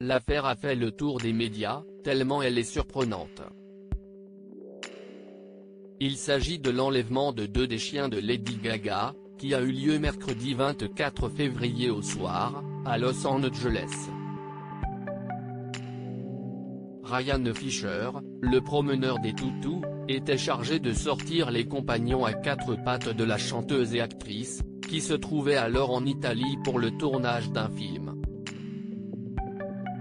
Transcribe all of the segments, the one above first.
l'affaire a fait le tour des médias, tellement elle est surprenante. Il s'agit de l'enlèvement de 2 des chiens de Lady Gaga, qui a eu lieu mercredi 24 février au soir, à Los Angeles. Ryan Fisher, le promeneur des toutous, était chargé de sortir les compagnons à 4 pattes de la chanteuse et actrice, qui se trouvait alors en Italie pour le tournage d'un film.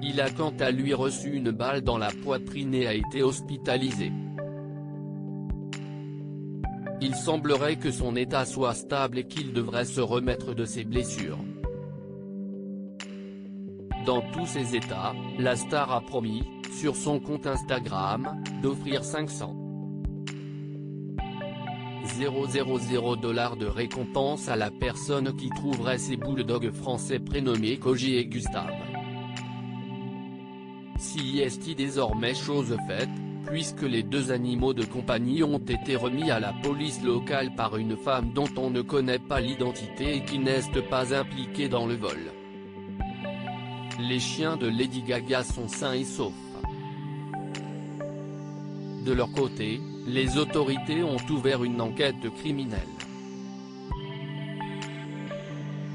Il a quant à lui reçu une balle dans la poitrine et a été hospitalisé. Il semblerait que son état soit stable et qu'il devrait se remettre de ses blessures. Dans tous ces états, la star a promis, sur son compte Instagram, d'offrir 500 000 $ de récompense à la personne qui trouverait ces bulldogs français prénommés Koji et Gustave. Si est désormais chose faite, puisque les 2 animaux de compagnie ont été remis à la police locale par une femme dont on ne connaît pas l'identité et qui n'est pas impliquée dans le vol. Les chiens de Lady Gaga sont sains et saufs. De leur côté, les autorités ont ouvert une enquête criminelle.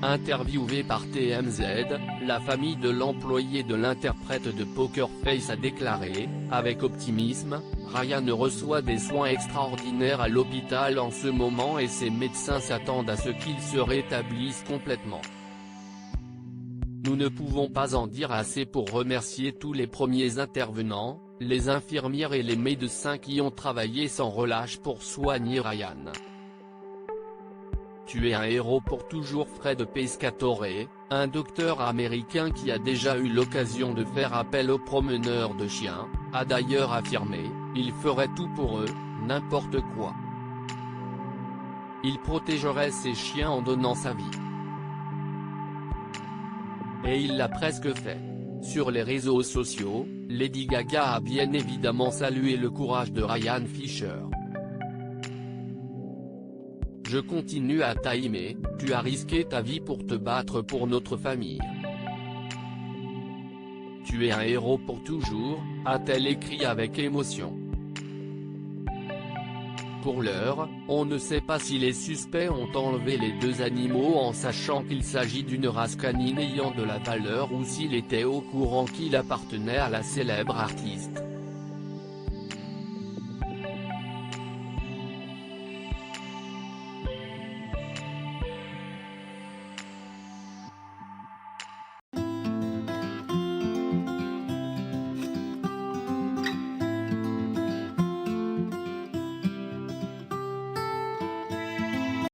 Interviewée par TMZ, la famille de l'employé de l'interprète de Poker Face a déclaré, avec optimisme, Ryan reçoit des soins extraordinaires à l'hôpital en ce moment et ses médecins s'attendent à ce qu'il se rétablisse complètement. Nous ne pouvons pas en dire assez pour remercier tous les premiers intervenants, les infirmières et les médecins qui ont travaillé sans relâche pour soigner Ryan. Tu es un héros pour toujours. Fred Pescatore, un docteur américain qui a déjà eu l'occasion de faire appel aux promeneurs de chiens, a d'ailleurs affirmé, il ferait tout pour eux, n'importe quoi. Il protégerait ses chiens en donnant sa vie. Et il l'a presque fait. Sur les réseaux sociaux, Lady Gaga a bien évidemment salué le courage de Ryan Fisher. Je continue à t'aimer, tu as risqué ta vie pour te battre pour notre famille. Tu es un héros pour toujours, a-t-elle écrit avec émotion. Pour l'heure, on ne sait pas si les suspects ont enlevé les 2 animaux en sachant qu'il s'agit d'une race canine ayant de la valeur ou s'il était au courant qu'il appartenait à la célèbre artiste.